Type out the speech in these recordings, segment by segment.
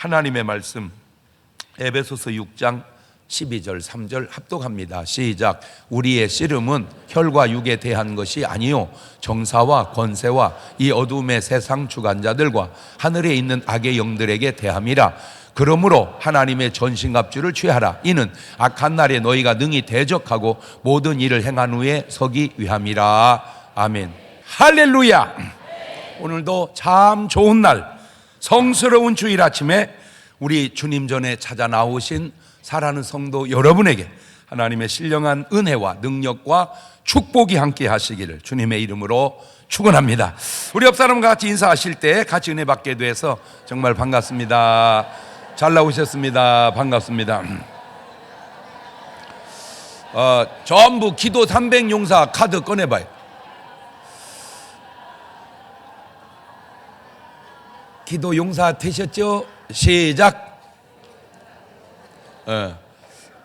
하나님의 말씀 에베소서 6장 12절 3절 합독합니다. 시작. 우리의 씨름은 혈과 육에 대한 것이 아니요 정사와 권세와 이 어둠의 세상 주관자들과 하늘에 있는 악의 영들에게 대함이라. 그러므로 하나님의 전신갑주를 취하라. 이는 악한 날에 너희가 능히 대적하고 모든 일을 행한 후에 서기 위함이라. 아멘. 할렐루야. 오늘도 참 좋은 날, 성스러운 주일 아침에 우리 주님 전에 찾아 나오신 사랑하는 성도 여러분에게 하나님의 신령한 은혜와 능력과 축복이 함께 하시기를 주님의 이름으로 축원합니다. 우리 옆 사람과 같이 인사하실 때 같이 은혜 받게 돼서 정말 반갑습니다. 잘 나오셨습니다. 반갑습니다. 전부 기도 300용사 카드 꺼내봐요. 기도 용사 되셨죠? 시작.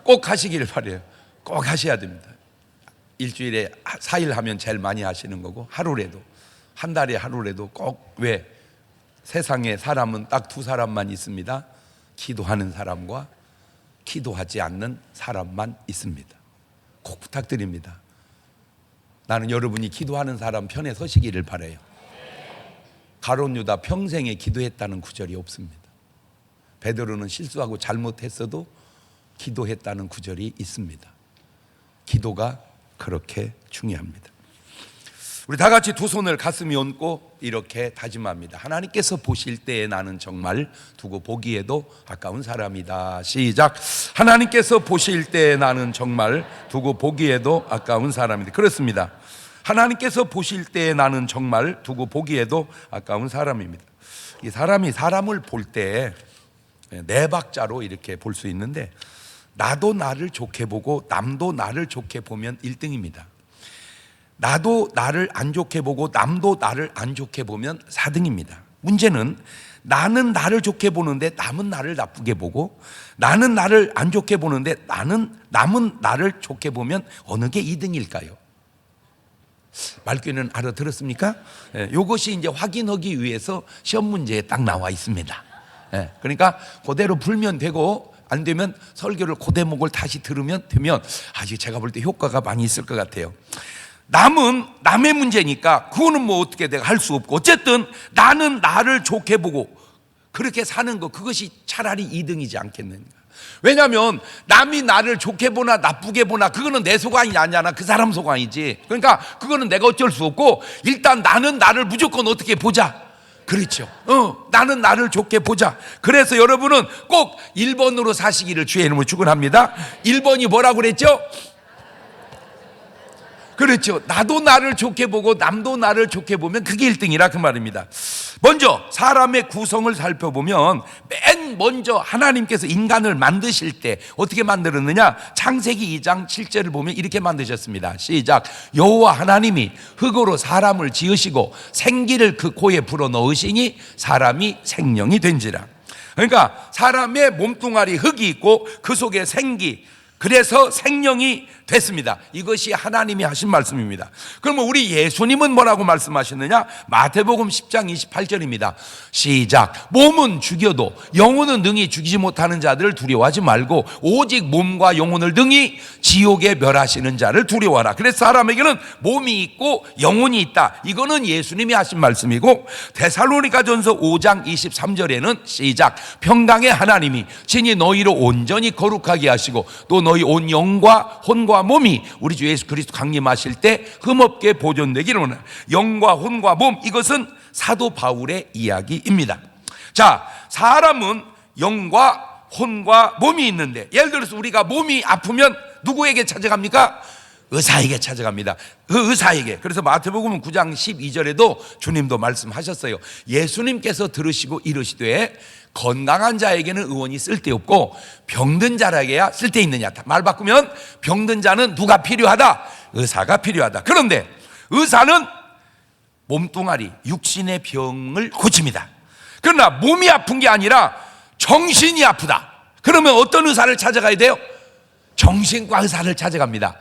꼭 하시길 바래요. 꼭 하셔야 됩니다. 일주일에 4일 하면 제일 많이 하시는 거고, 하루라도, 한 달에 하루라도 꼭. 왜? 세상에 사람은 딱 두 사람만 있습니다. 기도하는 사람과 기도하지 않는 사람만 있습니다. 꼭 부탁드립니다. 나는 여러분이 기도하는 사람 편에 서시기를 바라요. 가룟 유다 평생에 기도했다는 구절이 없습니다. 베드로는 실수하고 잘못했어도 기도했다는 구절이 있습니다. 기도가 그렇게 중요합니다. 우리 다 같이 두 손을 가슴에 얹고 이렇게 다짐합니다. 하나님께서 보실 때에 나는 정말 두고 보기에도 아까운 사람이다. 시작. 하나님께서 보실 때에 나는 정말 두고 보기에도 아까운 사람이다. 그렇습니다. 하나님께서 보실 때에 나는 정말 두고 보기에도 아까운 사람입니다. 이 사람이 사람을 볼 때 네 박자로 이렇게 볼 수 있는데, 나도 나를 좋게 보고 남도 나를 좋게 보면 1등입니다. 나도 나를 안 좋게 보고 남도 나를 안 좋게 보면 4등입니다. 문제는 나는 나를 좋게 보는데 남은 나를 나쁘게 보고, 나는 나를 안 좋게 보는데 남은 나를 좋게 보면 어느 게 2등일까요? 말귀는 알아들었습니까? 이것이 이제 확인하기 위해서 시험 문제에 딱 나와 있습니다. 그러니까 그대로 풀면 되고, 안 되면 설교를 그 대목을 다시 들으면 되면 아주 제가 볼 때 효과가 많이 있을 것 같아요. 남은 남의 문제니까 그거는 뭐 어떻게 내가 할 수 없고, 어쨌든 나는 나를 좋게 보고 그렇게 사는 거, 그것이 차라리 2등이지 않겠는가. 왜냐하면 남이 나를 좋게 보나 나쁘게 보나 그거는 내 소관이 아니잖아. 그 사람 소관이지. 그러니까 그거는 내가 어쩔 수 없고, 일단 나는 나를 무조건 어떻게 보자. 그렇죠. 나는 나를 좋게 보자. 그래서 여러분은 꼭 1번으로 사시기를 주의 이름으로 축원합니다. 1번이 뭐라고 그랬죠? 그렇죠. 나도 나를 좋게 보고 남도 나를 좋게 보면 그게 1등이라 그 말입니다. 먼저 사람의 구성을 살펴보면 맨 먼저 하나님께서 인간을 만드실 때 어떻게 만들었느냐? 창세기 2장 7절을 보면 이렇게 만드셨습니다. 시작. 여호와 하나님이 흙으로 사람을 지으시고 생기를 그 코에 불어넣으시니 사람이 생명이 된지라. 그러니까 사람의 몸뚱아리 흙이 있고 그 속에 생기, 그래서 생명이 됐습니다. 이것이 하나님이 하신 말씀입니다. 그러면 우리 예수님은 뭐라고 말씀하셨느냐? 마태복음 10장 28절입니다. 시작. 몸은 죽여도 영혼은 능히 죽이지 못하는 자들을 두려워하지 말고 오직 몸과 영혼을 능히 지옥에 멸하시는 자를 두려워하라. 그래서 사람에게는 몸이 있고 영혼이 있다. 이거는 예수님이 하신 말씀이고, 데살로니가전서 5장 23절에는 시작. 평강의 하나님이 친히 너희를 온전히 거룩하게 하시고 또 너희 온 영과 혼과 몸이 우리 주 예수 그리스도 강림하실 때 흠없게 보존되기를 원하는 영과 혼과 몸, 이것은 사도 바울의 이야기입니다. 자, 사람은 영과 혼과 몸이 있는데, 예를 들어서 우리가 몸이 아프면 누구에게 찾아갑니까? 의사에게 찾아갑니다. 그 의사에게. 그래서 마태복음 9장 12절에도 주님도 말씀하셨어요. 예수님께서 들으시고 이르시되 건강한 자에게는 의원이 쓸데없고 병든 자에게야 쓸데있느냐. 말 바꾸면 병든 자는 누가 필요하다? 의사가 필요하다. 그런데 의사는 몸뚱아리, 육신의 병을 고칩니다. 그러나 몸이 아픈 게 아니라 정신이 아프다. 그러면 어떤 의사를 찾아가야 돼요? 정신과 의사를 찾아갑니다.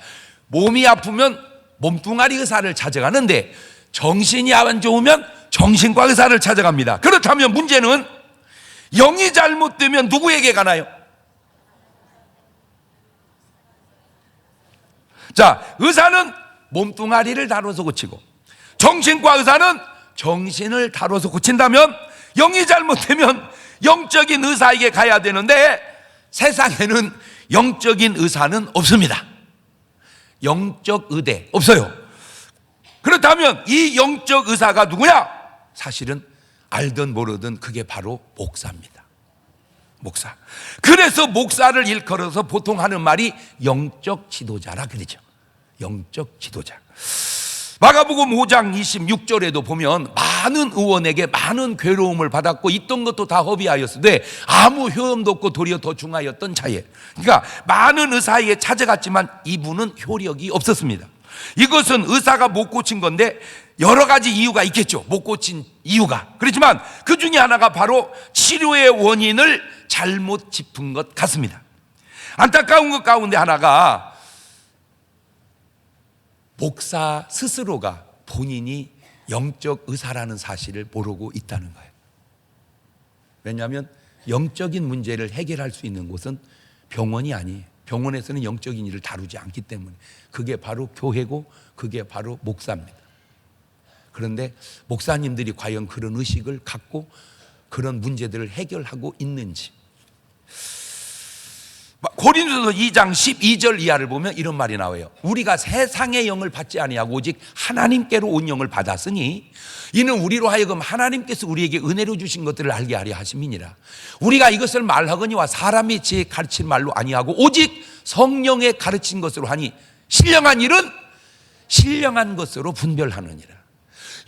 몸이 아프면 몸뚱아리 의사를 찾아가는데 정신이 안 좋으면 정신과 의사를 찾아갑니다. 그렇다면 문제는 영이 잘못되면 누구에게 가나요? 자, 의사는 몸뚱아리를 다뤄서 고치고 정신과 의사는 정신을 다뤄서 고친다면 영이 잘못되면 영적인 의사에게 가야 되는데 세상에는 영적인 의사는 없습니다. 영적 의대 없어요. 그렇다면 이 영적 의사가 누구냐? 사실은 알든 모르든 그게 바로 목사입니다. 목사. 그래서 목사를 일컬어서 보통 하는 말이 영적 지도자라 그러죠. 영적 지도자. 마가복음 5장 26절에도 보면 많은 의원에게 많은 괴로움을 받았고 있던 것도 다 허비하였으되 아무 효험도 없고 도리어 더 중하였던 자예. 그러니까 많은 의사에게 찾아갔지만 이분은 효력이 없었습니다. 이것은 의사가 못 고친 건데 여러 가지 이유가 있겠죠. 못 고친 이유가. 그렇지만 그 중에 하나가 바로 치료의 원인을 잘못 짚은 것 같습니다. 안타까운 것 가운데 하나가 목사 스스로가 본인이 영적 의사라는 사실을 모르고 있다는 거예요. 왜냐하면 영적인 문제를 해결할 수 있는 곳은 병원이 아니에요. 병원에서는 영적인 일을 다루지 않기 때문에. 그게 바로 교회고 그게 바로 목사입니다. 그런데 목사님들이 과연 그런 의식을 갖고 그런 문제들을 해결하고 있는지. 고린도서 2장 12절 이하를 보면 이런 말이 나와요. 우리가 세상의 영을 받지 아니하고 오직 하나님께로 온 영을 받았으니 이는 우리로 하여금 하나님께서 우리에게 은혜로 주신 것들을 알게 하려 하심이니라. 우리가 이것을 말하거니와 사람이 제 가르친 말로 아니하고 오직 성령의 가르친 것으로 하니 신령한 일은 신령한 것으로 분별하느니라.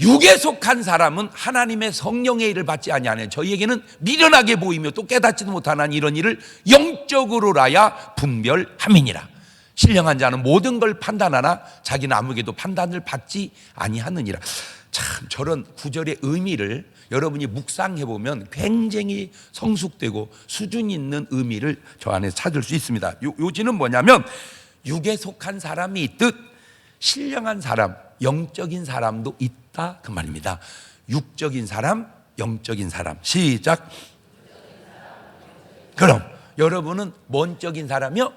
육에 속한 사람은 하나님의 성령의 일을 받지 아니하는 저희에게는 미련하게 보이며 또 깨닫지도 못하는 이런 일을 영적으로라야 분별함이니라. 신령한 자는 모든 걸 판단하나 자기는 아무에게도 판단을 받지 아니하느니라. 참 저런 구절의 의미를 여러분이 묵상해 보면 굉장히 성숙되고 수준 있는 의미를 저 안에 찾을 수 있습니다. 요지는 뭐냐면 육에 속한 사람이 있듯 신령한 사람, 영적인 사람도 있다 그 말입니다. 육적인 사람, 영적인 사람. 시작. 그럼 여러분은 뭔적인 사람이요?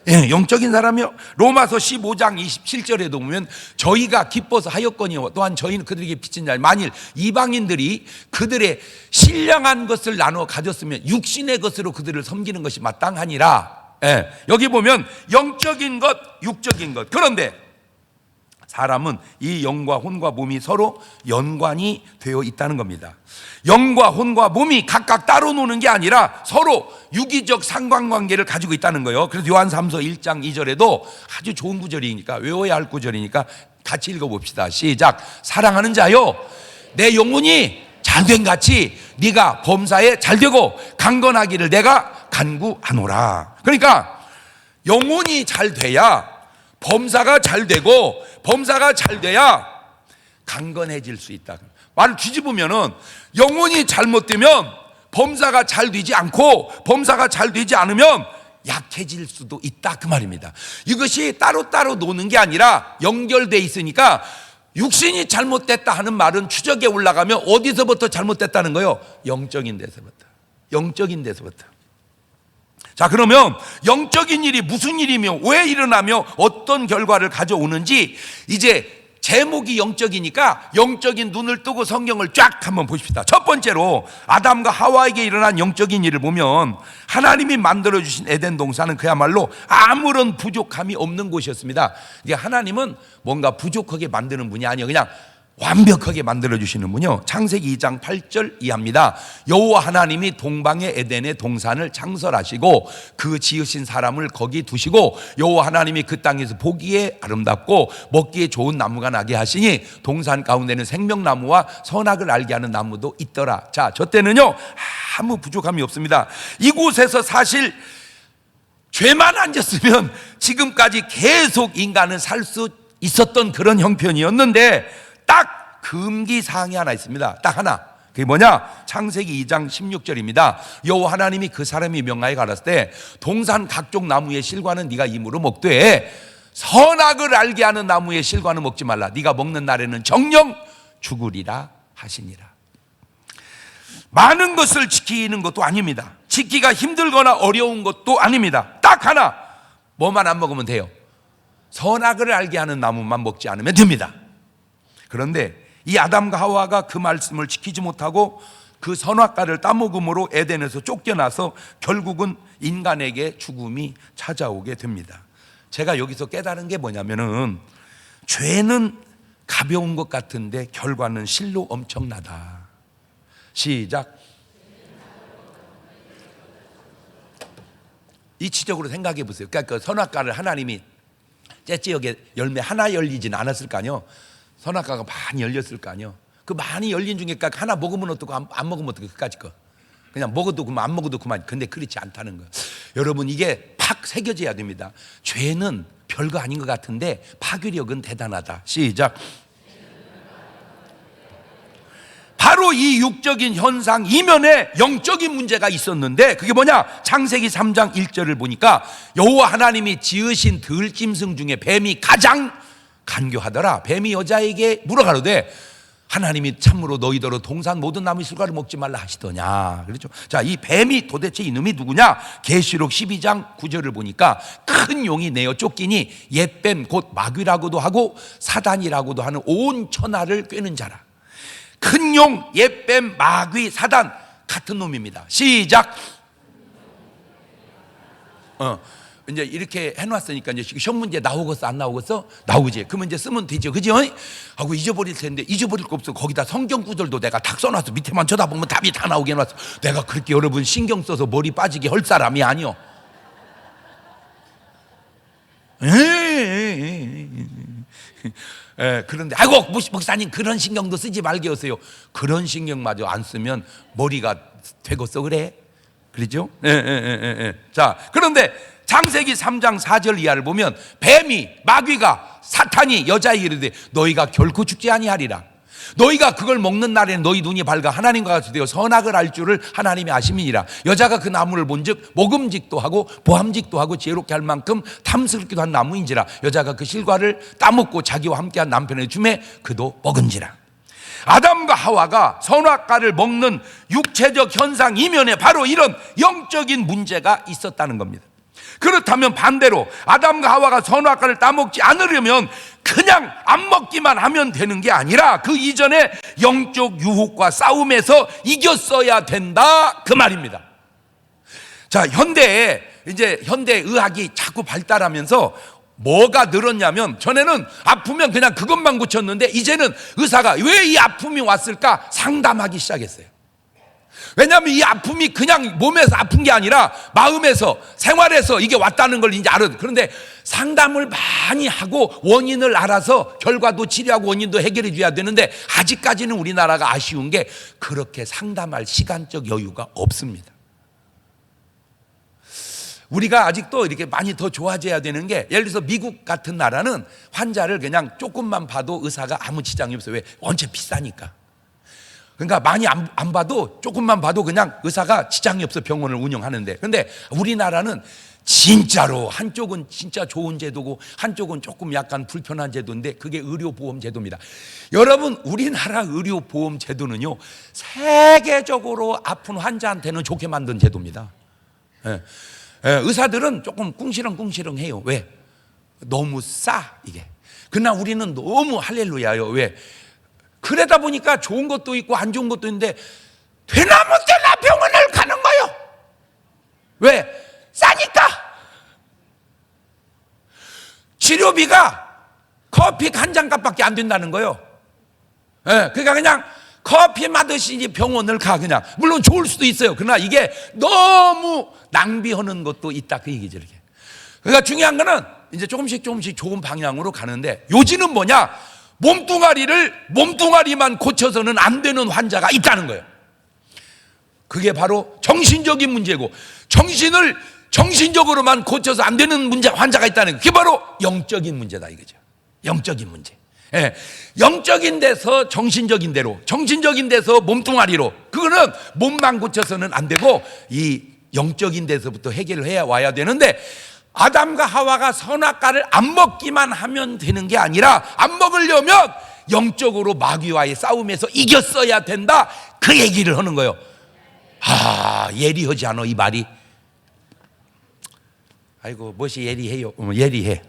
예, 영적인 사람이요. 로마서 15장 27절에도 보면 저희가 기뻐서 하였거니와 또한 저희는 그들에게 빚진 자 만일 이방인들이 그들의 신령한 것을 나눠 가졌으면 육신의 것으로 그들을 섬기는 것이 마땅하니라. 예, 여기 보면 영적인 것, 육적인 것. 그런데 사람은 이 영과 혼과 몸이 서로 연관이 되어 있다는 겁니다. 영과 혼과 몸이 각각 따로 노는 게 아니라 서로 유기적 상관관계를 가지고 있다는 거예요. 그래서 요한 3서 1장 2절에도 아주 좋은 구절이니까 외워야 할 구절이니까 같이 읽어봅시다. 시작. 사랑하는 자요 내 영혼이 잘된 같이 네가 범사에 잘되고 강건하기를 내가 간구하노라. 그러니까 영혼이 잘 돼야 범사가 잘 되고 범사가 잘 돼야 강건해질 수 있다. 말을 뒤집으면은 영혼이 잘못되면 범사가 잘 되지 않고 범사가 잘 되지 않으면 약해질 수도 있다 그 말입니다. 이것이 따로따로 노는 게 아니라 연결돼 있으니까 육신이 잘못됐다 하는 말은 추적에 올라가면 어디서부터 잘못됐다는 거예요? 영적인 데서부터. 영적인 데서부터. 자, 그러면 영적인 일이 무슨 일이며 왜 일어나며 어떤 결과를 가져오는지 이제 제목이 영적이니까 영적인 눈을 뜨고 성경을 쫙 한번 보십시다. 첫 번째로 아담과 하와에게 일어난 영적인 일을 보면 하나님이 만들어주신 에덴 동산은 그야말로 아무런 부족함이 없는 곳이었습니다. 이게 하나님은 뭔가 부족하게 만드는 분이 아니에요. 그냥 완벽하게 만들어주시는 분이요. 창세기 2장 8절 이하입니다. 여호와 하나님이 동방의 에덴의 동산을 창설하시고 그 지으신 사람을 거기 두시고 여호와 하나님이 그 땅에서 보기에 아름답고 먹기에 좋은 나무가 나게 하시니 동산 가운데는 생명나무와 선악을 알게 하는 나무도 있더라. 자, 저 때는요 아무 부족함이 없습니다. 이곳에서 사실 죄만 안 졌으면 지금까지 계속 인간은 살 수 있었던 그런 형편이었는데 딱 금기사항이 하나 있습니다. 딱 하나. 그게 뭐냐? 창세기 2장 16절입니다. 여호와 하나님이 그 사람이 명하여 가라사대 때 동산 각종 나무의 실과는 네가 임으로 먹되 선악을 알게 하는 나무의 실과는 먹지 말라. 네가 먹는 날에는 정녕 죽으리라 하시니라. 많은 것을 지키는 것도 아닙니다. 지키기가 힘들거나 어려운 것도 아닙니다. 딱 하나, 뭐만 안 먹으면 돼요. 선악을 알게 하는 나무만 먹지 않으면 됩니다. 그런데 이 아담과 하와가 그 말씀을 지키지 못하고 그 선악과를 따먹음으로 에덴에서 쫓겨나서 결국은 인간에게 죽음이 찾아오게 됩니다. 제가 여기서 깨달은 게 뭐냐면은, 죄는 가벼운 것 같은데 결과는 실로 엄청나다. 시작. 이치적으로 생각해 보세요. 그러니까 그 선악과를 하나님이 째찌역에 열매 하나 열리진 않았을 거 아니요. 선악과가 많이 열렸을 거 아니요. 그 많이 열린 중에 하나 먹으면 어떡고 안 먹으면 어떡고 그까짓 거. 그냥 먹어도 그만 안 먹어도 그만. 근데 그렇지 않다는 거예요. 여러분, 이게 팍 새겨져야 됩니다. 죄는 별거 아닌 것 같은데 파괴력은 대단하다. 시작. 바로 이 육적인 현상 이면에 영적인 문제가 있었는데, 그게 뭐냐? 창세기 3장 1절을 보니까 여호와 하나님이 지으신 들짐승 중에 뱀이 가장 간교하더라. 뱀이 여자에게 물어가로되 하나님이 참으로 너희더러 동산 모든 나무 실과를 먹지 말라 하시더냐. 그렇죠? 자, 이 뱀이 도대체 이놈이 누구냐? 계시록 12장 9절을 보니까 큰 용이 내어 쫓기니 옛뱀 곧 마귀라고도 하고 사단이라고도 하는 온 천하를 꿰는 자라. 큰 용, 옛뱀, 마귀, 사단 같은 놈입니다. 시작. 이제 이렇게 해놨으니까 이제 시험 문제 나오겠어 안 나오겠어? 나오지. 그러면 이제 쓰면 되죠, 그죠? 하고 잊어버릴 텐데 잊어버릴 거 없어. 거기다 성경 구절도 내가 딱 써놨어. 밑에만 쳐다보면 답이 다 나오게 해놨어. 내가 그렇게 여러분 신경 써서 머리 빠지게 할 사람이 아니요. 그런데 아이고 목사님 그런 신경도 쓰지 말게 하세요. 그런 신경마저 안 쓰면 머리가 되겠어 그래? 그러죠? 자, 그런데 창세기 3장 4절 이하를 보면 뱀이 마귀가 사탄이 여자에게 이르되 너희가 결코 죽지 아니하리라. 너희가 그걸 먹는 날에는 너희 눈이 밝아 하나님과 같이 되어 선악을 알 줄을 하나님이 아심이니라. 여자가 그 나무를 본즉 먹음직도 하고 보함직도 하고 지혜롭게 할 만큼 탐스럽기도 한 나무인지라. 여자가 그 실과를 따먹고 자기와 함께한 남편의 주매 그도 먹은지라. 아담과 하와가 선악과를 먹는 육체적 현상 이면에 바로 이런 영적인 문제가 있었다는 겁니다. 그렇다면 반대로 아담과 하와가 선악과를 따먹지 않으려면 그냥 안 먹기만 하면 되는 게 아니라 그 이전에 영적 유혹과 싸움에서 이겼어야 된다, 그 말입니다. 자, 현대 의학이 자꾸 발달하면서 뭐가 늘었냐면, 전에는 아프면 그냥 그것만 고쳤는데 이제는 의사가 왜 이 아픔이 왔을까 상담하기 시작했어요. 왜냐하면 이 아픔이 그냥 몸에서 아픈 게 아니라 마음에서, 생활에서 이게 왔다는 걸 이제 알아요. 그런데 상담을 많이 하고 원인을 알아서 결과도 치료하고 원인도 해결해 줘야 되는데 아직까지는 우리나라가 아쉬운 게 그렇게 상담할 시간적 여유가 없습니다. 우리가 아직도 이렇게 많이 더 좋아져야 되는 게, 예를 들어서 미국 같은 나라는 환자를 그냥 조금만 봐도 의사가 아무 지장이 없어요. 왜? 원체 비싸니까. 그러니까 많이 안 봐도, 조금만 봐도 그냥 의사가 지장이 없어 병원을 운영하는데, 근데 우리나라는 진짜로 한쪽은 진짜 좋은 제도고 한쪽은 조금 약간 불편한 제도인데 그게 의료보험 제도입니다. 여러분, 우리나라 의료보험 제도는요 세계적으로 아픈 환자한테는 좋게 만든 제도입니다. 의사들은 조금 꿍시렁꿍시렁해요. 왜? 너무 싸 이게. 그러나 우리는 너무 할렐루야요. 왜? 그러다 보니까 좋은 것도 있고 안 좋은 것도 있는데 되나 못되나 병원을 가는 거예요. 왜? 싸니까. 치료비가 커피 한 잔 값밖에 안 된다는 거예요. 그러니까 그냥 커피 마듯이 병원을 가. 그냥 물론 좋을 수도 있어요. 그러나 이게 너무 낭비하는 것도 있다, 그 얘기죠. 이렇게. 그러니까 중요한 거는 이제 조금씩 좋은 방향으로 가는데, 요지는 뭐냐? 몸뚱아리만 고쳐서는 안 되는 환자가 있다는 거예요. 그게 바로 정신적인 문제고, 정신적으로만 고쳐서 안 되는 환자가 있다는 거예요. 그게 바로 영적인 문제다 이거죠. 영적인 문제. 영적인 데서 정신적인 데로, 정신적인 데서 몸뚱아리로, 그거는 몸만 고쳐서는 안 되고 이 영적인 데서부터 해결을 해야 와야 되는데, 아담과 하와가 선악과를 안 먹기만 하면 되는 게 아니라 안 먹으려면 영적으로 마귀와의 싸움에서 이겼어야 된다, 그 얘기를 하는 거예요. 예리하지 않아 이 말이? 아이고 무엇이 예리해요? 예리해.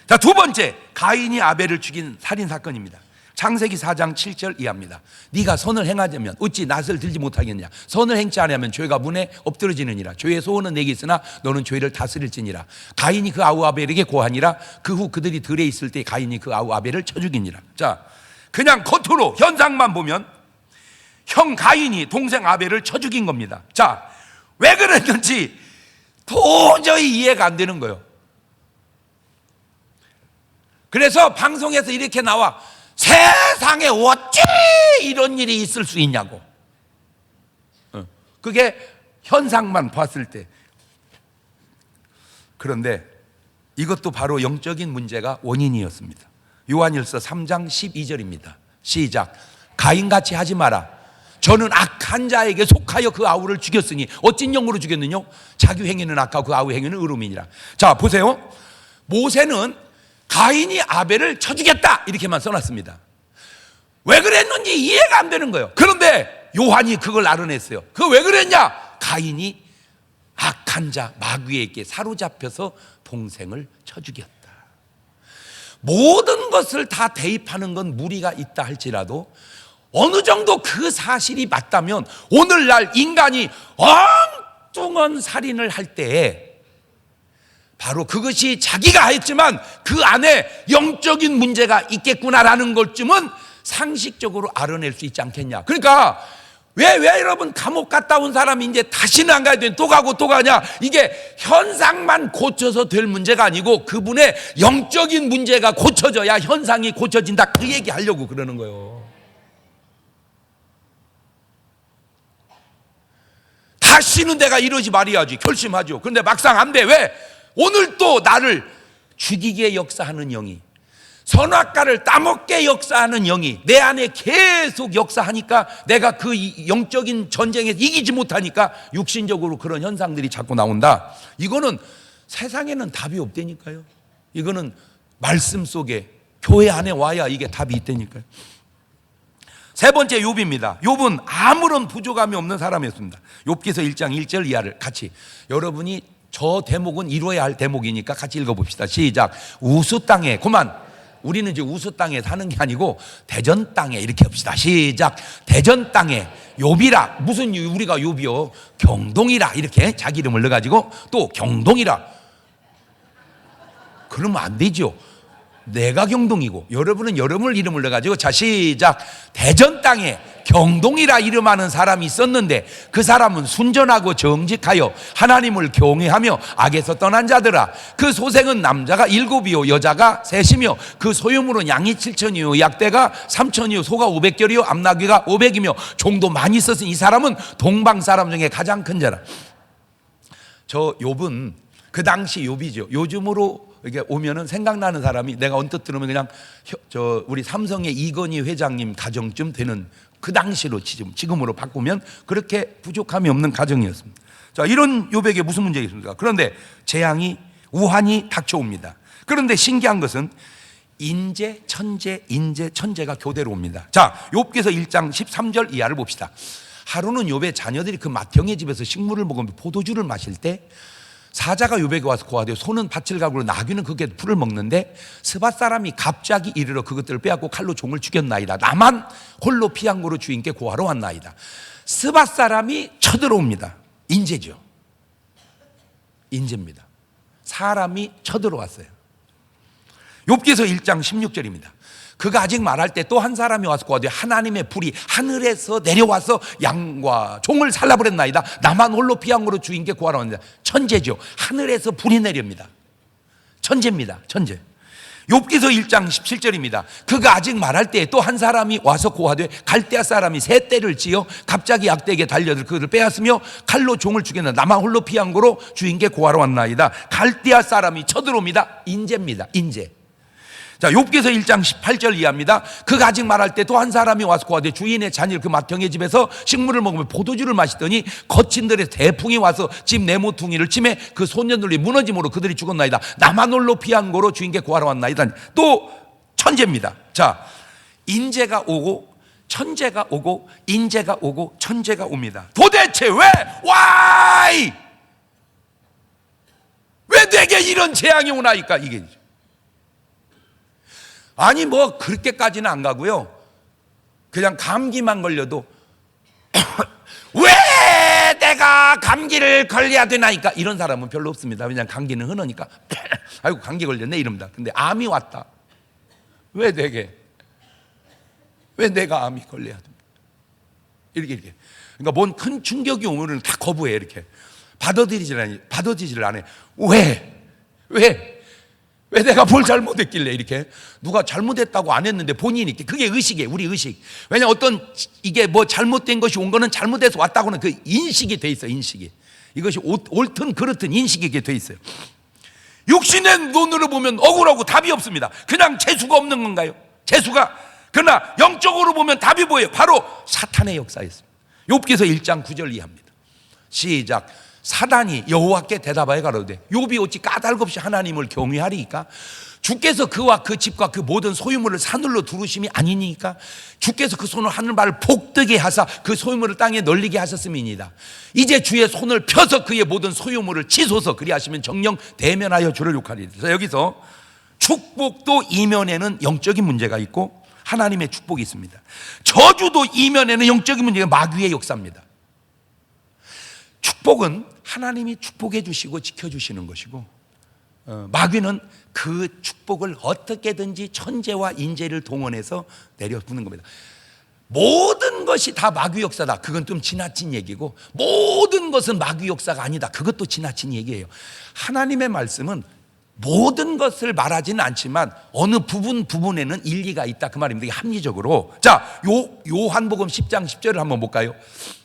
자, 두 번째, 가인이 아벨을 죽인 살인 사건입니다. 창세기 4장 7절 이하입니다. 네가 선을 행하자면 어찌 낫을 들지 못하겠냐? 선을 행치 아니하면 죄가 문에 엎드러지느니라. 죄의 소원은 내게 있으나 너는 죄를 다스릴지니라. 가인이 그 아우 아벨에게 고하니라. 그 후 그들이 들에 있을 때 가인이 그 아우 아벨을 쳐 죽이니라. 자, 그냥 겉으로 현상만 보면 형 가인이 동생 아벨을 쳐 죽인 겁니다. 자, 왜 그랬는지 도저히 이해가 안 되는 거예요. 그래서 방송에서 이렇게 나와, 세상에 어찌 이런 일이 있을 수 있냐고. 그게 현상만 봤을 때. 그런데 이것도 바로 영적인 문제가 원인이었습니다. 요한일서 3장 12절입니다. 시작. 가인같이 하지 마라. 저는 악한 자에게 속하여 그 아우를 죽였으니 어찐 영으로 죽였느냐? 자기 행위는 악하고 그 아우 행위는 의로움이니라. 자, 보세요. 모세는 가인이 아벨을 쳐 죽였다 이렇게만 써놨습니다. 왜 그랬는지 이해가 안 되는 거예요. 그런데 요한이 그걸 알아냈어요. 그거 왜 그랬냐? 가인이 악한 자 마귀에게 사로잡혀서 동생을 쳐 죽였다. 모든 것을 다 대입하는 건 무리가 있다 할지라도 어느 정도 그 사실이 맞다면 오늘날 인간이 엉뚱한 살인을 할 때에 바로 그것이 자기가 했지만 그 안에 영적인 문제가 있겠구나라는 것쯤은 상식적으로 알아낼 수 있지 않겠냐. 그러니까 왜 여러분 감옥 갔다 온 사람이 이제 다시는 안 가야 되는, 또 가고 또 가냐? 이게 현상만 고쳐서 될 문제가 아니고 그분의 영적인 문제가 고쳐져야 현상이 고쳐진다, 그 얘기 하려고 그러는 거예요. 다시는 내가 이러지 말아야지 결심하죠. 그런데 막상 안 돼. 왜? 오늘 또 나를 죽이게 역사하는 영이, 선악과를 따먹게 역사하는 영이 내 안에 계속 역사하니까 내가 그 영적인 전쟁에서 이기지 못하니까 육신적으로 그런 현상들이 자꾸 나온다. 이거는 세상에는 답이 없다니까요. 이거는 말씀 속에 교회 안에 와야 이게 답이 있다니까요. 세 번째, 욥입니다. 욥은 아무런 부족함이 없는 사람이었습니다. 욥기서 1장 1절 이하를 같이, 여러분이 저 대목은 이뤄야 할 대목이니까 같이 읽어봅시다. 시작. 우수 땅에, 그만, 우리는 이제 우수 땅에 사는 게 아니고 대전 땅에 이렇게 합시다. 시작. 대전 땅에 욥이라. 무슨 우리가 욥이요? 경동이라. 이렇게 자기 이름을 넣어가지고 또 경동이라. 그러면 안 되죠. 내가 경동이고 여러분은 여러분 이름을 넣어가지고, 자 시작. 대전 땅에 경동이라 이름하는 사람이 있었는데 그 사람은 순전하고 정직하여 하나님을 경외하며 악에서 떠난 자들아. 그 소생은 남자가 7이요 여자가 3이며 그 소유물은 양이 7천이요 약대가 3천이요 소가 500결이요 암나귀가 500이며 종도 많이 있었으니 이 사람은 동방 사람 중에 가장 큰 자라. 저 욥은 그 당시 욥이죠. 요즘으로 이게 오면은 생각나는 사람이, 내가 언뜻 들으면 그냥 우리 삼성의 이건희 회장님 가정쯤 되는, 그 당시로 지금으로 바꾸면 그렇게 부족함이 없는 가정이었습니다. 자, 이런 욥에게 무슨 문제가 있습니까? 그런데 재앙이, 우환이 닥쳐옵니다. 그런데 신기한 것은 인재, 천재가 교대로 옵니다. 자, 욥기서 1장 13절 이하를 봅시다. 하루는 욥의 자녀들이 그 맏형의 집에서 식물을 먹으며 포도주를 마실 때 사자가 욥에게 와서 고하되 소는 밭을 가고 나귀는 그게 풀을 먹는데 스밧 사람이 갑자기 이르러 그것들을 빼앗고 칼로 종을 죽였나이다. 나만 홀로 피한 고로 주인께 고하러 왔나이다. 스밧 사람이 쳐들어옵니다. 인재죠. 인재입니다. 사람이 쳐들어왔어요. 욥기서 1장 16절입니다. 그가 아직 말할 때 또 한 사람이 와서 고하되 하나님의 불이 하늘에서 내려와서 양과 종을 살라버렸나이다. 나만 홀로 피한 거로 주인께 구하러 왔느냐. 천재죠. 하늘에서 불이 내립니다. 천재입니다. 천재. 욥기서 1장 17절입니다. 그가 아직 말할 때 또 한 사람이 와서 고하되 갈대아 사람이 새 떼를 지어 갑자기 약대에게 달려들 그를 빼앗으며 칼로 종을 죽였나. 나만 홀로 피한 거로 주인께 고하러 왔나이다. 갈대아 사람이 쳐들어옵니다. 인재입니다. 인재. 자, 욥기서 1장 18절 이하입니다. 그가 아직 말할 때 또 한 사람이 와서 고하되 주인의 자녀를 그 맏형의 집에서 식물을 먹으며 포도주를 마시더니 거친들의 대풍이 와서 집 네모퉁이를 치매 그 소년들이 무너짐으로 그들이 죽었나이다. 나만 홀로 피한 거로 주인께 구하러 왔나이다. 또 천재입니다. 자, 인재가 오고 천재가 오고 인재가 오고 천재가 옵니다. 도대체 왜? Why? 왜 내게 이런 재앙이 오나이까? 이게 아니 뭐 그렇게까지는 안 가고요. 그냥 감기만 걸려도 왜 내가 감기를 걸려야 되나이까? 이런 사람은 별로 없습니다. 왜냐하면 감기는 흔하니까 아이고 감기 걸렸네 이럽니다. 근데 암이 왔다. 왜 내가 암이 걸려야 됩니까? 이렇게. 그러니까 뭔 큰 충격이 오면은 다 거부해. 이렇게 받아들이질 않아요. 왜 내가 뭘 잘못했길래 이렇게 누가 잘못했다고 안 했는데 본인이 이렇게 그게 의식이에요. 우리 의식. 왜냐 어떤 이게 뭐 잘못된 것이 온 거는 잘못해서 왔다고는 그 인식이 돼 있어요. 인식이. 이것이 옳든 그렇든 인식이 돼 있어요. 육신의 눈으로 보면 억울하고 답이 없습니다. 그냥 재수가 없는 건가요? 재수가. 그러나 영적으로 보면 답이 뭐예요? 바로 사탄의 역사였습니다. 욥기서 1장 9절 이하입니다. 시작. 사단이 여호와께 대답하여 가로되 욥이 어찌 까닭없이 하나님을 경외하리이까? 주께서 그와 그 집과 그 모든 소유물을 산울로 두르심이 아니니까? 주께서 그 손을 하늘바를 복되게 하사 그 소유물을 땅에 널리게 하셨음이니이다. 이제 주의 손을 펴서 그의 모든 소유물을 치소서. 그리하시면 정령 대면하여 주를 욕하리이다. 여기서 축복도 이면에는 영적인 문제가 있고 하나님의 축복이 있습니다. 저주도 이면에는 영적인 문제가 마귀의 역사입니다. 축복은 하나님이 축복해 주시고 지켜주시는 것이고 마귀는 그 축복을 어떻게든지 천재와 인재를 동원해서 내려부는 겁니다. 모든 것이 다 마귀 역사다. 그건 좀 지나친 얘기고 모든 것은 마귀 역사가 아니다. 그것도 지나친 얘기예요. 하나님의 말씀은 모든 것을 말하지는 않지만 어느 부분에는 일리가 있다 그 말입니다. 이게 합리적으로. 자, 요한복음 10장 10절을 한번 볼까요?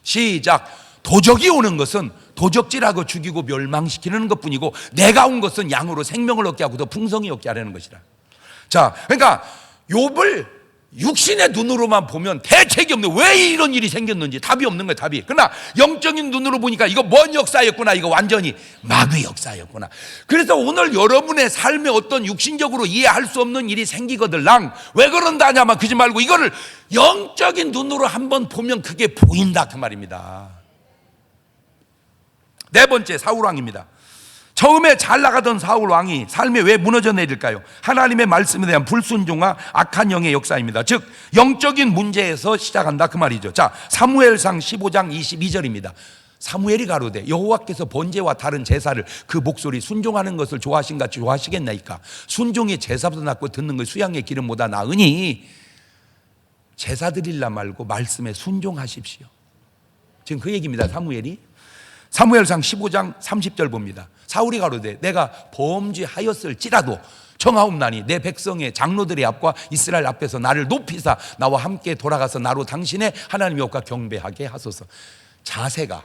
시작. 도적이 오는 것은 도적질하고 죽이고 멸망시키는 것뿐이고 내가 온 것은 양으로 생명을 얻게 하고 더 풍성히 얻게 하려는 것이라. 자, 그러니까 욥을 육신의 눈으로만 보면 대책이 없는, 왜 이런 일이 생겼는지 답이 없는 거예요. 답이. 그러나 영적인 눈으로 보니까 이거 뭔 역사였구나. 이거 완전히 마귀 역사였구나. 그래서 오늘 여러분의 삶에 어떤 육신적으로 이해할 수 없는 일이 생기거들랑 왜 그런다 하냐면 그러지 말고 이거를 영적인 눈으로 한번 보면 그게 보인다 그 말입니다. 네 번째, 사울왕입니다. 처음에 잘 나가던 사울왕이 삶에 왜 무너져 내릴까요? 하나님의 말씀에 대한 불순종과 악한 영의 역사입니다. 즉 영적인 문제에서 시작한다 그 말이죠. 자, 사무엘상 15장 22절입니다. 사무엘이 가로되 여호와께서 번제와 다른 제사를 그 목소리 순종하는 것을 좋아하신 같이 좋아하시겠나이까? 순종이 제사보다 낫고 듣는 것 수양의 기름보다 나으니 제사 드릴라 말고 말씀에 순종하십시오. 지금 그 얘기입니다. 사무엘상 15장 30절 봅니다. 사울이 가로되 내가 범죄하였을지라도 청하옵나니 내 백성의 장로들의 앞과 이스라엘 앞에서 나를 높이사 나와 함께 돌아가서 나로 당신의 하나님 여호와 경배하게 하소서. 자세가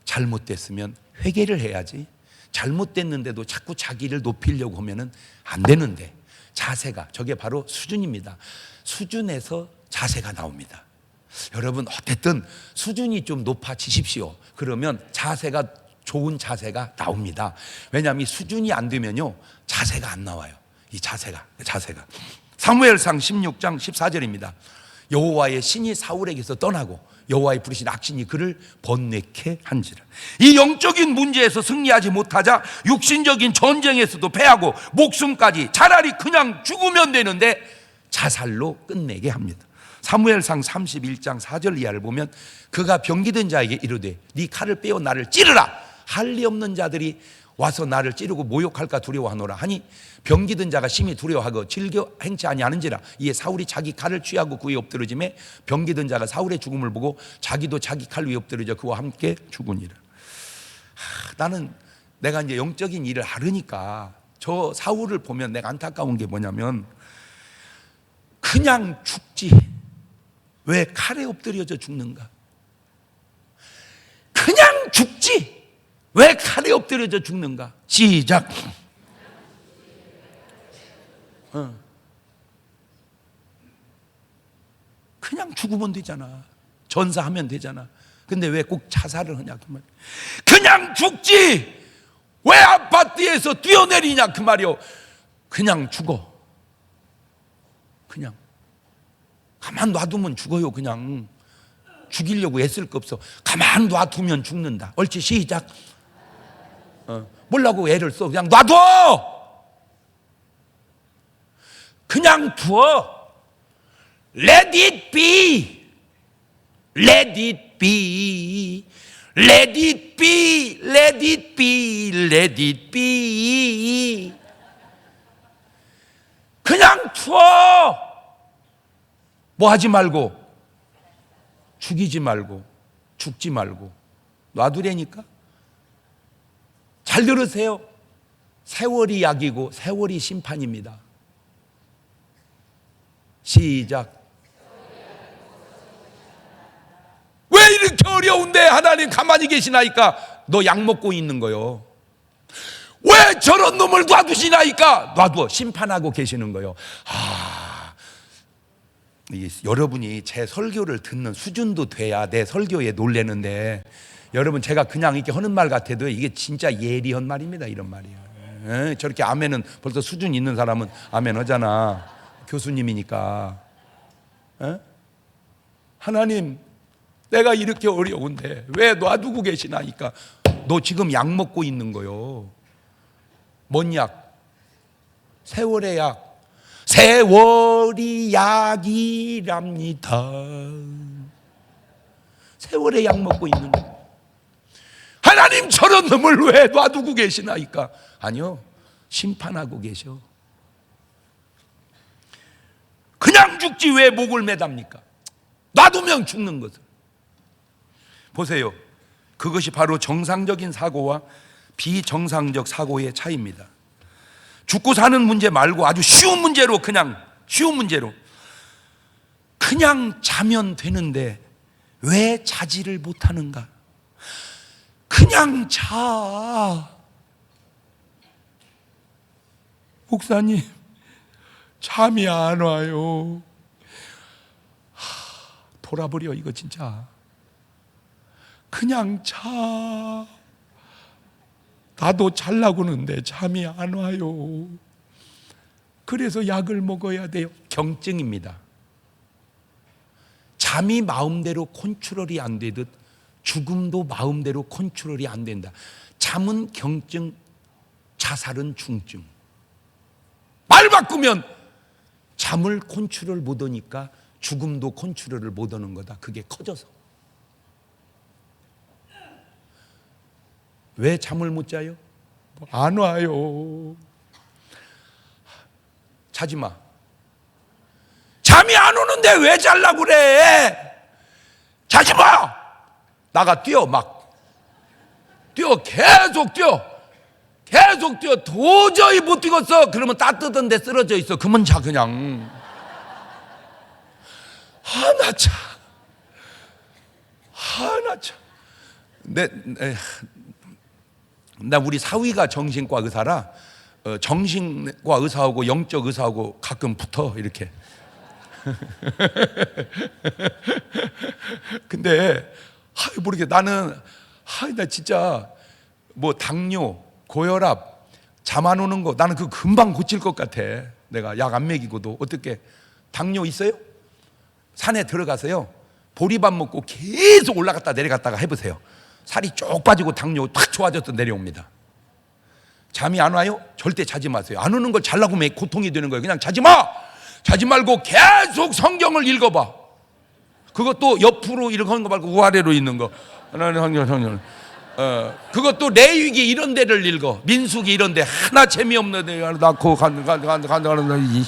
잘못됐으면 회개를 해야지. 잘못됐는데도 자꾸 자기를 높이려고 하면은 안 되는데 자세가, 저게 바로 수준입니다. 수준에서 자세가 나옵니다. 여러분 어쨌든 수준이 좀 높아지십시오. 그러면 자세가, 좋은 자세가 나옵니다. 왜냐하면 이 수준이 안 되면요 자세가 안 나와요. 이 자세가. 사무엘상 16장 14절입니다. 여호와의 신이 사울에게서 떠나고 여호와의 부르신 악신이 그를 번뇌케 한지라. 이 영적인 문제에서 승리하지 못하자 육신적인 전쟁에서도 패하고 목숨까지 차라리 그냥 죽으면 되는데 자살로 끝내게 합니다. 사무엘상 31장 4절 이하를 보면 그가 병기든 자에게 이르되 네 칼을 빼어 나를 찌르라. 할 리 없는 자들이 와서 나를 찌르고 모욕할까 두려워하노라 하니 병기든 자가 심히 두려워하고 즐겨 행치 아니하는지라. 이에 사울이 자기 칼을 취하고 그에 엎드러짐에 병기든 자가 사울의 죽음을 보고 자기도 자기 칼 위에 엎드러져 그와 함께 죽으니라. 나는 내가 이제 영적인 일을 하려니까 저 사울을 보면 내가 안타까운 게 뭐냐면 그냥 죽지 왜 칼에 엎드려져 죽는가? 그냥 죽지 왜 칼에 엎드려져 죽는가? 시작. 그냥 죽으면 되잖아. 전사하면 되잖아. 근데 왜 꼭 자살을 하냐 그 말. 그냥 죽지 왜 아파트에서 뛰어내리냐 그 말이요. 그냥 죽어. 그냥 가만 놔두면 죽어요. 그냥 죽이려고 애쓸 거 없어. 가만 놔두면 죽는다. 옳지, 시작. 뭐라고 애를 써. 그냥 놔둬. 그냥 두어. Let it be. Let it be. Let it be. Let it be. Let it be. 그냥 두어. 뭐 하지 말고, 죽이지 말고, 죽지 말고 놔두라니까. 잘 들으세요. 세월이 약이고 세월이 심판입니다. 시작. 왜 이렇게 어려운데 하나님 가만히 계시나이까? 너 약 먹고 있는 거요. 왜 저런 놈을 놔두시나이까? 놔두어. 심판하고 계시는 거요. 여러분이 제 설교를 듣는 수준도 돼야 내 설교에 놀래는데, 여러분 제가 그냥 이렇게 하는 말 같아도 이게 진짜 예리한 말입니다. 이런 말이에요. 저렇게 아멘은 벌써 수준 있는 사람은 아멘 하잖아. 교수님이니까. 하나님, 내가 이렇게 어려운데 왜 놔두고 계시나니까. 너 지금 약 먹고 있는 거요. 뭔 약? 세월의 약. 세월이 약이랍니다. 세월의 약 먹고 있는 거예요. 하나님, 저런 놈을 왜 놔두고 계시나이까? 아니요, 심판하고 계셔. 그냥 죽지 왜 목을 매답니까? 놔두면 죽는 것을. 보세요. 그것이 바로 정상적인 사고와 비정상적 사고의 차이입니다. 죽고 사는 문제 말고 아주 쉬운 문제로, 그냥 쉬운 문제로 그냥 자면 되는데 왜 자지를 못하는가? 그냥 자. 목사님, 잠이 안 와요. 돌아버려 이거 진짜. 그냥 자. 나도 잘라고 하는데 잠이 안 와요. 그래서 약을 먹어야 돼요. 경증입니다. 잠이 마음대로 컨트롤이 안 되듯 죽음도 마음대로 컨트롤이 안 된다. 잠은 경증, 자살은 중증. 말 바꾸면 잠을 컨트롤 못 하니까 죽음도 컨트롤을 못 하는 거다. 그게 커져서. 왜 잠을 못 자요? 안 와요. 자지 마. 잠이 안 오는데 왜 자려고 그래? 자지 마. 나가 뛰어. 막 뛰어. 계속 뛰어. 계속 뛰어. 도저히 못 뛰겠어. 그러면 따뜻한 데 쓰러져 있어. 그러면 자 그냥. 나 참. 나 참. 나 우리 사위가 정신과 의사라 정신과 의사하고 영적 의사하고 가끔 붙어 이렇게. 근데 모르게 나는 나 진짜 뭐 당뇨, 고혈압, 잠 안 오는 거 나는 그거 금방 고칠 것 같아. 내가 약 안 먹이고도. 어떻게 당뇨 있어요? 산에 들어가서요 보리밥 먹고 계속 올라갔다 내려갔다가 해보세요. 살이 쭉 빠지고 당뇨 탁 좋아져서 내려옵니다. 잠이 안 와요? 절대 자지 마세요. 안 오는 걸 자려고 하면 고통이 되는 거예요. 그냥 자지 마. 자지 말고 계속 성경을 읽어봐. 그것도 옆으로 이렇게 하는 거 말고 우아래로 있는 거. 성경. 그것도 레위기 이런 데를 읽어. 민수기 이런 데 하나 재미없는 데 낳고 간다는.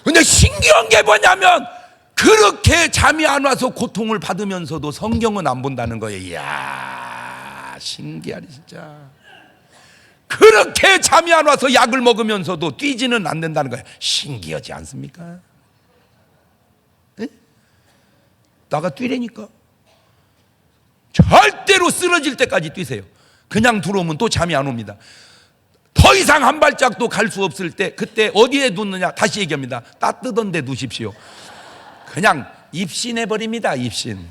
근데 신기한 게 뭐냐면 그렇게 잠이 안 와서 고통을 받으면서도 성경은 안 본다는 거예요. 이야, 신기하네 진짜. 그렇게 잠이 안 와서 약을 먹으면서도 뛰지는 않는다는 거예요. 신기하지 않습니까? 네? 나가 뛰라니까. 절대로 쓰러질 때까지 뛰세요. 그냥 들어오면 또 잠이 안 옵니다. 더 이상 한 발짝도 갈 수 없을 때 그때 어디에 눕느냐? 다시 얘기합니다. 따뜻한 데 두십시오. 그냥 입신해버립니다. 입신.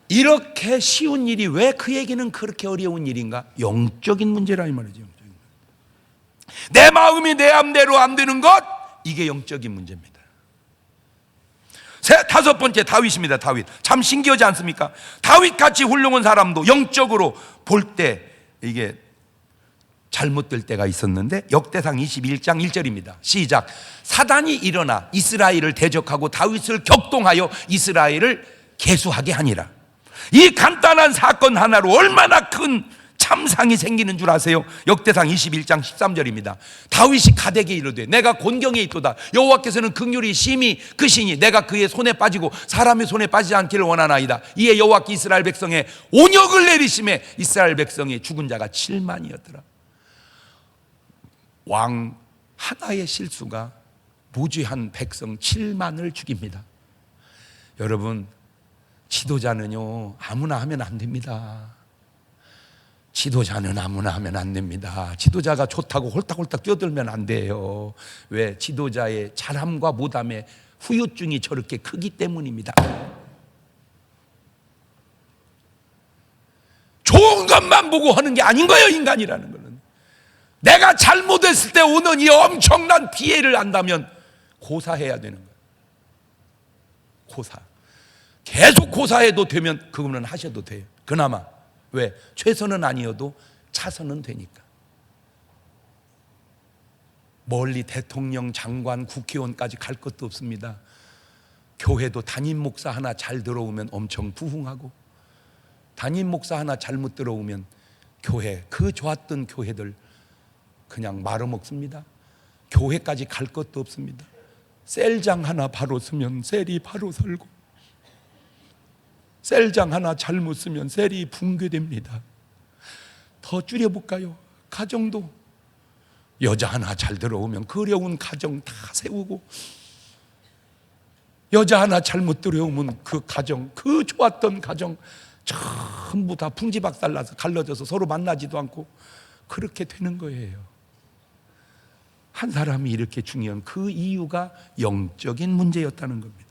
이렇게 쉬운 일이 왜 그 얘기는 그렇게 어려운 일인가? 영적인 문제라 이 말이죠. 내 마음이 내 맘대로 안 되는 것, 이게 영적인 문제입니다. 다섯 번째, 다윗입니다. 다윗. 참 신기하지 않습니까? 다윗같이 훌륭한 사람도 영적으로 볼 때 이게 잘못될 때가 있었는데, 역대상 21장 1절입니다. 시작. 사단이 일어나 이스라엘을 대적하고 다윗을 격동하여 이스라엘을 계수하게 하니라. 이 간단한 사건 하나로 얼마나 큰 참상이 생기는 줄 아세요? 역대상 21장 13절입니다. 다윗이 가데게 이르되 내가 곤경에 있도다. 여호와께서는 긍휼히 심히 크시니 내가 그의 손에 빠지고 사람의 손에 빠지지 않기를 원하나이다. 이에 여호와께 이스라엘 백성의 온역을 내리심에 이스라엘 백성의 죽은 자가 7만이었더라. 왕 하나의 실수가 무지한 백성 7만을 죽입니다. 여러분, 지도자는요 아무나 하면 안 됩니다. 지도자는 아무나 하면 안 됩니다. 지도자가 좋다고 홀딱홀딱 뛰어들면 안 돼요. 왜? 지도자의 잘함과 못함의 후유증이 저렇게 크기 때문입니다. 좋은 것만 보고 하는 게 아닌 거예요. 인간이라는 거는 내가 잘못했을 때 오는 이 엄청난 피해를 안다면 고사해야 되는 거예요. 고사. 계속 고사해도 되면 그거는 하셔도 돼요. 그나마. 왜? 최선은 아니어도 차선은 되니까. 멀리 대통령, 장관, 국회의원까지 갈 것도 없습니다. 교회도 담임 목사 하나 잘 들어오면 엄청 부흥하고, 담임 목사 하나 잘못 들어오면 교회, 그 좋았던 교회들 그냥 말아먹습니다. 교회까지 갈 것도 없습니다. 셀장 하나 바로 쓰면 셀이 바로 설고, 셀장 하나 잘못 쓰면 셀이 붕괴됩니다. 더 줄여볼까요? 가정도 여자 하나 잘 들어오면 그려운 가정 다 세우고, 여자 하나 잘못 들어오면 그 가정, 그 좋았던 가정 전부 다 풍지박살나서 갈라져서 서로 만나지도 않고 그렇게 되는 거예요. 한 사람이 이렇게 중요한 그 이유가 영적인 문제였다는 겁니다.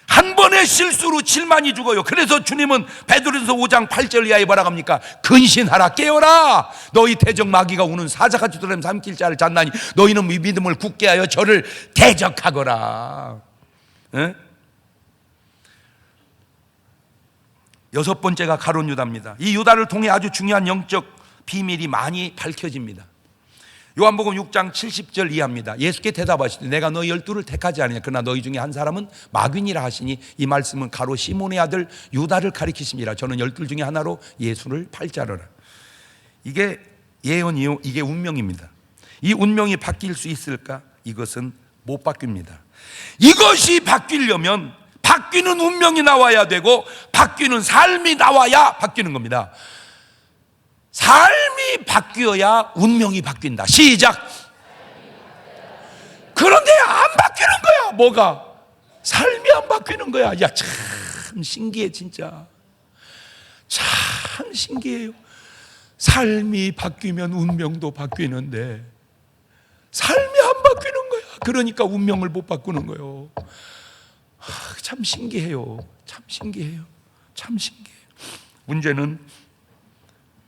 한 번의 실수로 7만이 죽어요. 그래서 주님은 베드로전서 5장 8절 이하에 뭐라고 합니까? 근신하라, 깨어라. 너희 대적 마귀가 우는 사자같이 두드러면 삼킬 자를 잡나니 너희는 믿음을 굳게 하여 저를 대적하거라. 에? 여섯 번째가 가룟 유다입니다. 이 유다를 통해 아주 중요한 영적 비밀이 많이 밝혀집니다. 요한복음 6장 70절 이하입니다. 예수께 대답하시되 내가 너희 12를 택하지 않으냐. 그러나 너희 중에 한 사람은 마귀니라 하시니, 이 말씀은 가롯 시몬의 아들 유다를 가리키심이라. 저는 12 중에 하나로 예수를 팔자르라. 이게 예언이요, 이게 운명입니다. 이 운명이 바뀔 수 있을까? 이것은 못 바뀝니다. 이것이 바뀌려면 바뀌는 운명이 나와야 되고 바뀌는 삶이 나와야 바뀌는 겁니다. 삶이 바뀌어야 운명이 바뀐다. 시작. 그런데 안 바뀌는 거야. 뭐가? 삶이 안 바뀌는 거야. 야, 참 신기해 진짜. 참 신기해요. 삶이 바뀌면 운명도 바뀌는데 삶이 안 바뀌는 거야. 그러니까 운명을 못 바꾸는 거예요. 참 신기해요. 참 신기해요. 참 신기해요. 문제는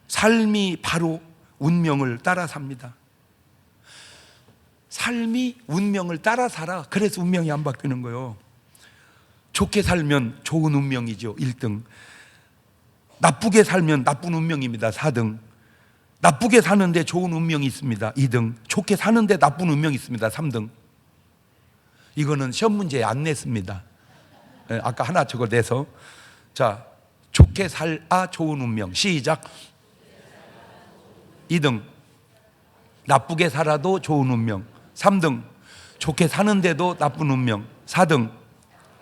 삶이 바로 운명을 따라 삽니다. 삶이 운명을 따라 살아. 그래서 운명이 안 바뀌는 거예요. 좋게 살면 좋은 운명이죠, 1등. 나쁘게 살면 나쁜 운명입니다, 4등. 나쁘게 사는데 좋은 운명이 있습니다, 2등. 좋게 사는데 나쁜 운명이 있습니다, 3등. 이거는 시험 문제에 안 냈습니다. 아까 하나 저거 내서. 자, 좋게 살아 좋은 운명. 시작. 2등. 나쁘게 살아도 좋은 운명. 3등. 좋게 사는데도 나쁜 운명. 4등.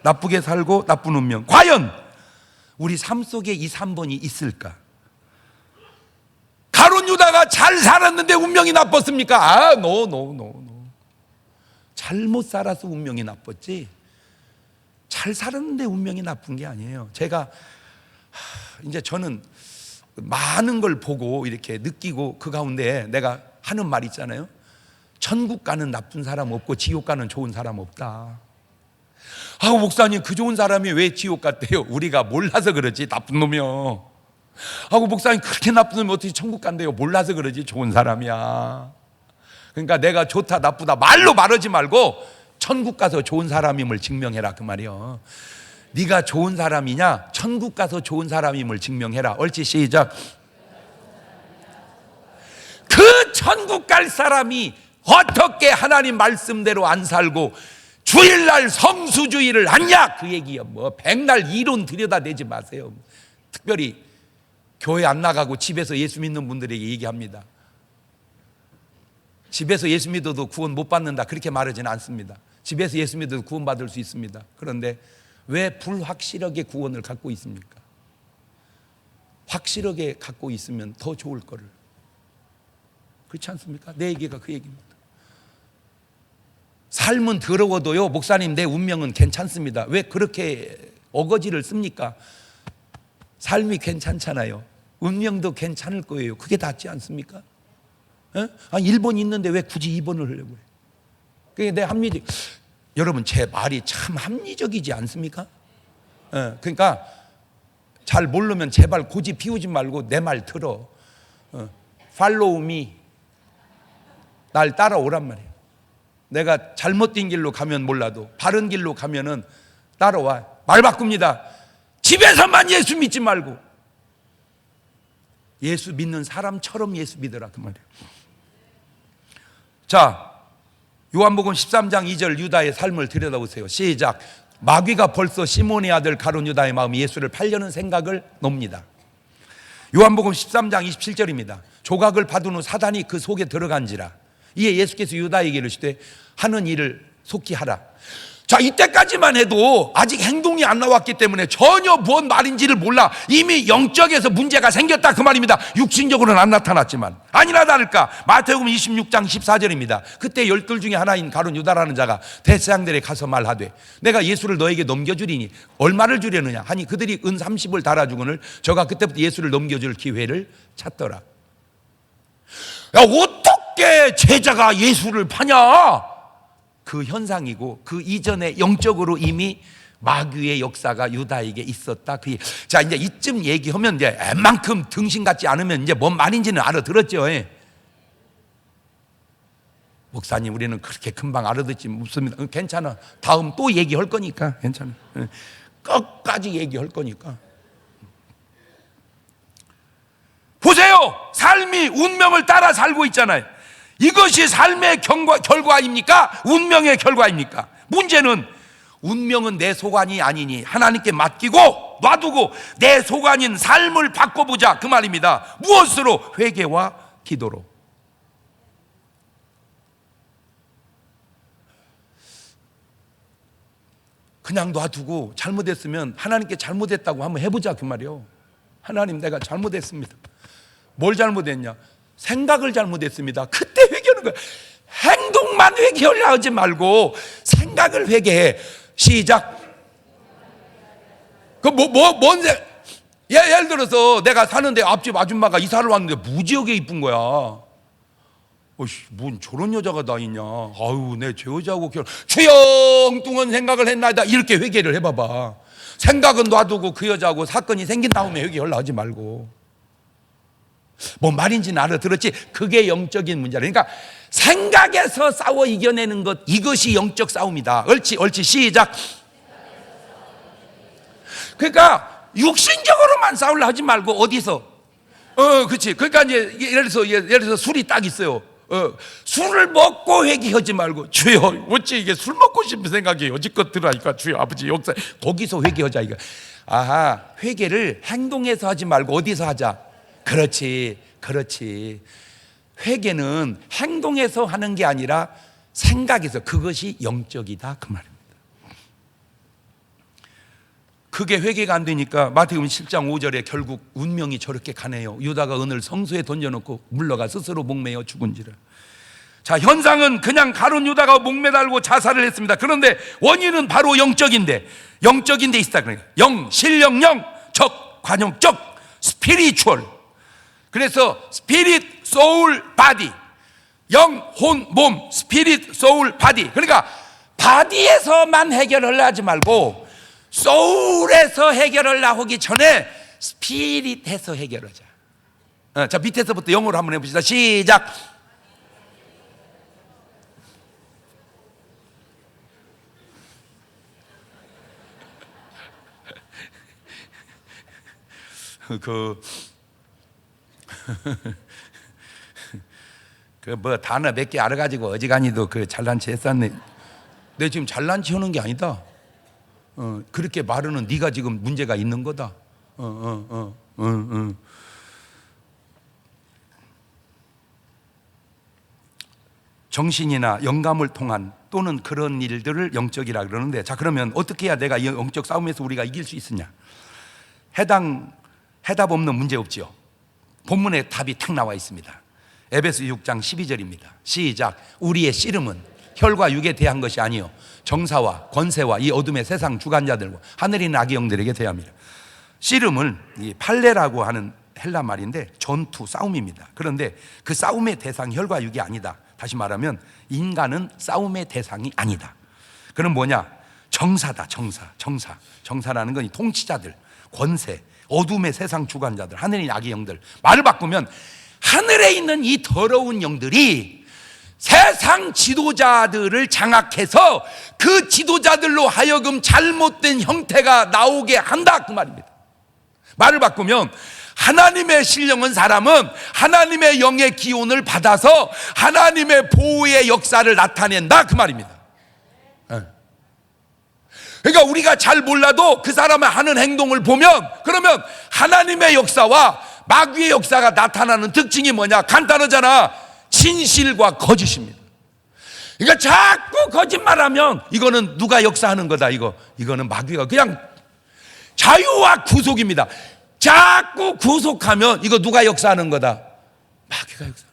나쁘게 살고 나쁜 운명. 과연 우리 삶 속에 이 3번이 있을까? 가룟 유다가 잘 살았는데 운명이 나빴습니까? 노. 잘못 살아서 운명이 나빴지, 잘 살았는데 운명이 나쁜 게 아니에요. 제가 이제 저는 많은 걸 보고 이렇게 느끼고 그 가운데 내가 하는 말 있잖아요. 천국 가는 나쁜 사람 없고 지옥 가는 좋은 사람 없다. 목사님 그 좋은 사람이 왜 지옥 갔대요? 우리가 몰라서 그러지, 나쁜 놈이요. 하고 목사님 그렇게 나쁜 놈이 어떻게 천국 간대요? 몰라서 그러지. 좋은 사람이야. 그러니까 내가 좋다 나쁘다 말로 말하지 말고 천국 가서 좋은 사람임을 증명해라 그 말이요. 네가 좋은 사람이냐? 천국 가서 좋은 사람임을 증명해라. 옳지, 시작. 그 천국 갈 사람이 어떻게 하나님 말씀대로 안 살고 주일날 성수주의를 하냐 그 얘기요. 뭐 백날 이론 들여다대지 마세요. 특별히 교회 안 나가고 집에서 예수 믿는 분들에게 얘기합니다. 집에서 예수 믿어도 구원 못 받는다 그렇게 말하지는 않습니다. 집에서 예수 믿어도 구원 받을 수 있습니다. 그런데 왜 불확실하게 구원을 갖고 있습니까? 확실하게 갖고 있으면 더 좋을 거를. 그렇지 않습니까? 내 얘기가 그 얘기입니다. 삶은 더러워도요, 목사님 내 운명은 괜찮습니다. 왜 그렇게 어거지를 씁니까? 삶이 괜찮잖아요. 운명도 괜찮을 거예요. 그게 낫지 않습니까? 1번 있는데 왜 굳이 2번을 하려고 해요? 그게 내 합리적. 여러분 제 말이 참 합리적이지 않습니까? 그러니까 잘 모르면 제발 고집 피우지 말고 내 말 들어. Follow me. 날 따라오란 말이에요. 내가 잘못된 길로 가면 몰라도 바른 길로 가면은 따라와. 말 바꿉니다. 집에서만 예수 믿지 말고 예수 믿는 사람처럼 예수 믿으라 그 말이에요. 자, 요한복음 13장 2절 유다의 삶을 들여다보세요. 시작. 마귀가 벌써 시몬의 아들 가룟 유다의 마음에 예수를 팔려는 생각을 놉니다. 요한복음 13장 27절입니다. 조각을 받은 후 사단이 그 속에 들어간지라. 이에 예수께서 유다에게 이르시되 하는 일을 속히 하라. 자, 이때까지만 해도 아직 행동이 안 나왔기 때문에 전혀 뭔 말인지를 몰라. 이미 영적에서 문제가 생겼다 그 말입니다. 육신적으로는 안 나타났지만. 아니나 다를까 마태복음 26장 14절입니다. 그때 12 중에 하나인 가룟 유다라는 자가 대제사장들에 가서 말하되 내가 예수를 너에게 넘겨주리니 얼마를 주려느냐 하니 그들이 은 30을 달아주거늘 저가 그때부터 예수를 넘겨줄 기회를 찾더라. 야, 어떻게 제자가 예수를 파냐? 그 현상이고 그 이전에 영적으로 이미 마귀의 역사가 유다에게 있었다. 자, 이제 이쯤 얘기하면 이제 웬만큼 등신 같지 않으면 이제 뭔 말인지는 알아들었죠. 목사님, 우리는 그렇게 금방 알아듣지 못습니다. 괜찮아. 다음 또 얘기할 거니까 괜찮아. 끝까지 얘기할 거니까. 보세요. 삶이 운명을 따라 살고 있잖아요. 이것이 삶의 결과입니까? 운명의 결과입니까? 문제는 운명은 내 소관이 아니니 하나님께 맡기고 놔두고 내 소관인 삶을 바꿔보자 그 말입니다. 무엇으로? 회개와 기도로. 그냥 놔두고 잘못했으면 하나님께 잘못했다고 한번 해보자 그 말이에요. 하나님, 내가 잘못했습니다. 뭘 잘못했냐? 생각을 잘못했습니다. 그때 회개하는 거야. 행동만 회개하려 하지 말고 생각을 회개해. 시작. 예를 들어서 내가 사는데 앞집 아줌마가 이사를 왔는데 무지하게 이쁜 거야. 뭔 저런 여자가 다 있냐. 아유, 내 저 여자하고 결혼. 주영뚱한 생각을 했나이다. 이렇게 회개를 해봐봐. 생각은 놔두고 그 여자하고 사건이 생긴 다음에 회개하려 하지 말고. 뭔 말인지는 알아들었지? 그게 영적인 문제라. 그러니까 생각에서 싸워 이겨내는 것, 이것이 영적 싸움이다. 옳지, 시작. 그러니까 육신적으로만 싸우려 하지 말고 어디서? 그렇지. 그러니까 이제 예를 들어서 술이 딱 있어요. 술을 먹고 회개하지 말고 주여, 어찌 이게 술 먹고 싶은 생각이 여지껏 들어가니까 주여 아버지 역사. 거기서 회개하자 이거. 아하, 회개를 행동에서 하지 말고 어디서 하자? 그렇지. 회개는 행동에서 하는 게 아니라 생각에서. 그것이 영적이다 그 말입니다. 그게 회개가 안 되니까 마태복음 10장 5절에 결국 운명이 저렇게 가네요. 유다가 은을 성소에 던져놓고 물러가 스스로 목매어 죽은지라. 자, 현상은 그냥 가룟 유다가 목매달고 자살을 했습니다. 그런데 원인은 바로 영적인데 있다. 그러니까 영, 실령, 영, 적, 관용적, 스피리추얼. 그래서 스피릿, 소울, 바디. 영, 혼, 몸, 스피릿, 소울, 바디. 그러니까 바디에서만 해결하려 하지 말고 소울에서 해결하려 하기 전에 스피릿해서 해결하자. 자, 밑에서부터 영어로 한번 해봅시다. 시작. 뭐 단어 몇 개 알아가지고 어지간히도 잘난 체 했었네. 내 지금 잘난 체 하는 게 아니다. 그렇게 말하는 네가 지금 문제가 있는 거다. 정신이나 영감을 통한 또는 그런 일들을 영적이라 그러는데, 자, 그러면 어떻게 해야 내가 이 영적 싸움에서 우리가 이길 수 있으냐? 해답 없는 문제 없죠. 본문에 답이 탁 나와 있습니다. 에베소 6장 12절입니다. 시작. 우리의 씨름은 혈과 육에 대한 것이 아니요 정사와 권세와 이 어둠의 세상 주관자들과 하늘에 있는 악의 영들에게 대합니다. 씨름은 이 팔레라고 하는 헬라 말인데 전투, 싸움입니다. 그런데 그 싸움의 대상 혈과 육이 아니다. 다시 말하면 인간은 싸움의 대상이 아니다. 그럼 뭐냐? 정사다. 정사라는 건 이 통치자들, 권세, 어둠의 세상 주관자들, 하늘에 있는 악의 영들. 말을 바꾸면 하늘에 있는 이 더러운 영들이 세상 지도자들을 장악해서 그 지도자들로 하여금 잘못된 형태가 나오게 한다, 그 말입니다. 말을 바꾸면 하나님의 신령한 사람은 하나님의 영의 기운을 받아서 하나님의 보호의 역사를 나타낸다, 그 말입니다. 그러니까 우리가 잘 몰라도 그 사람의 하는 행동을 보면, 그러면 하나님의 역사와 마귀의 역사가 나타나는 특징이 뭐냐? 간단하잖아. 진실과 거짓입니다. 그러니까 자꾸 거짓말하면 이거는 누가 역사하는 거다. 이거는 마귀가 그냥 자유와 구속입니다. 자꾸 구속하면 이거 누가 역사하는 거다? 마귀가 역사하는 거다.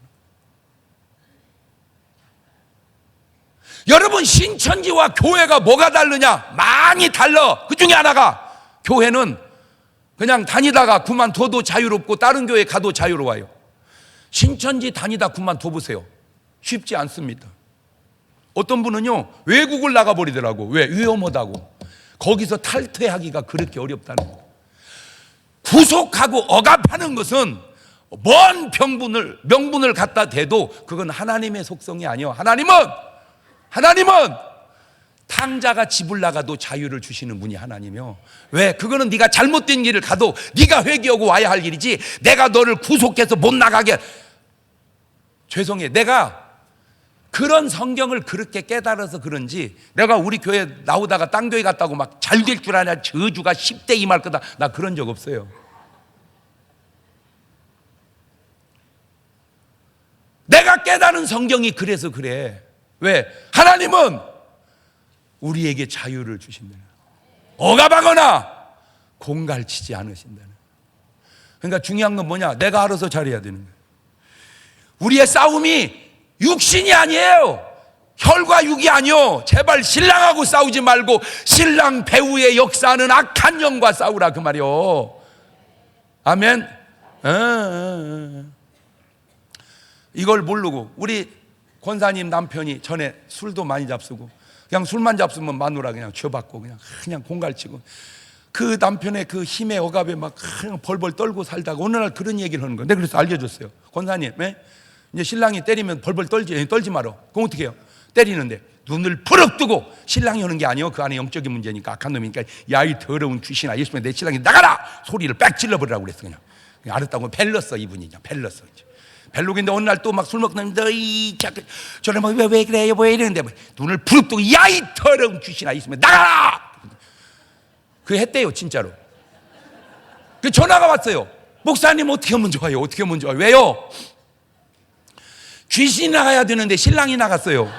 여러분, 신천지와 교회가 뭐가 다르냐? 많이 달라. 그 중에 하나가, 교회는 그냥 다니다가 그만둬도 자유롭고 다른 교회 가도 자유로워요. 신천지 다니다 그만둬 보세요. 쉽지 않습니다. 어떤 분은요, 외국을 나가버리더라고. 왜? 위험하다고. 거기서 탈퇴하기가 그렇게 어렵다는 거예요. 구속하고 억압하는 것은 먼 명분을 갖다 대도 그건 하나님의 속성이 아니에요. 하나님은 탕자가 집을 나가도 자유를 주시는 분이 하나님이요. 왜? 그거는 네가 잘못된 길을 가도 네가 회개하고 와야 할 일이지, 내가 너를 구속해서 못 나가게. 죄송해, 내가 그런 성경을 그렇게 깨달아서 그런지 내가 우리 교회 나오다가 딴 교회 갔다고 막 잘 될 줄 아냐, 저주가 10대 임할 거다, 나 그런 적 없어요. 내가 깨달은 성경이 그래서 그래. 왜? 하나님은 우리에게 자유를 주신다는, 억압하거나 공갈치지 않으신다는. 그러니까 중요한 건 뭐냐? 내가 알아서 잘해야 되는 거예요. 우리의 싸움이 육신이 아니에요. 혈과 육이 아니요. 제발 신랑하고 싸우지 말고 신랑 배우의 역사하는 악한 영과 싸우라, 그 말이요. 아멘. 이걸 모르고 우리 권사님 남편이 전에 술도 많이 잡수고 그냥 술만 잡수면 마누라 그냥 죄받고 그냥 공갈치고 그 남편의 그 힘의 억압에 막 그냥 벌벌 떨고 살다가 어느 날 그런 얘기를 하는 거예요. 내가 그래서 알려줬어요. 권사님, 이제 신랑이 때리면 벌벌 떨지 마라. 그럼 어떻게 해요? 때리는데 눈을 푸르 뜨고, 신랑이 하는 게 아니에요. 그 안에 영적인 문제니까, 악한 놈이니까, 야 이 더러운 귀신아, 예수님의 내 신랑이 나가라! 소리를 빽 질러버리라고 그랬어. 그냥 알았다고 벨렀어. 이분이 그냥 벨렀어. 벨록인데 어느 날 또 막 술 먹는데 저를 막 왜 그래요? 왜 이러는데 눈을 부릅뜨고 야 이 더러운 귀신아, 있으면 나가라! 그 했대요, 진짜로. 그 전화가 왔어요. 목사님 어떻게 하면 좋아요? 어떻게 하면 좋아요? 왜요? 귀신이 나가야 되는데 신랑이 나갔어요.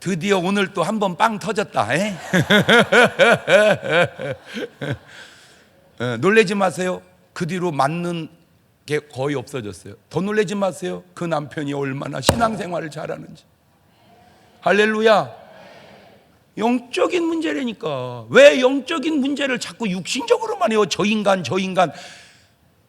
드디어 오늘 또 한 번 빵 터졌다. 놀라지 마세요. 그 뒤로 맞는 게 거의 없어졌어요. 더 놀라지 마세요. 그 남편이 얼마나 신앙생활을 잘하는지. 할렐루야. 영적인 문제라니까. 왜 영적인 문제를 자꾸 육신적으로만 해요? 저 인간.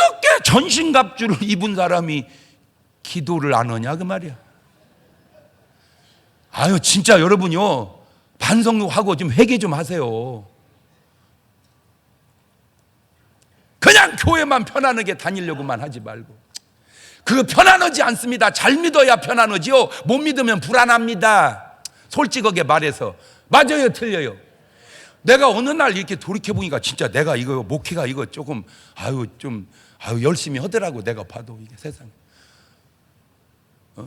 어떻게 전신갑주를 입은 사람이 기도를 안 하냐 그 말이야. 아유 진짜 여러분요 반성하고 좀 회개 좀 하세요. 그냥 교회만 편안하게 다니려고만 하지 말고. 그거 편안하지 않습니다. 잘 믿어야 편안하지요. 못 믿으면 불안합니다. 솔직하게 말해서. 맞아요 틀려요. 내가 어느 날 이렇게 돌이켜보니까 진짜 내가 이거 목회가 이거 조금 열심히 하더라고. 내가 봐도 이게 세상에.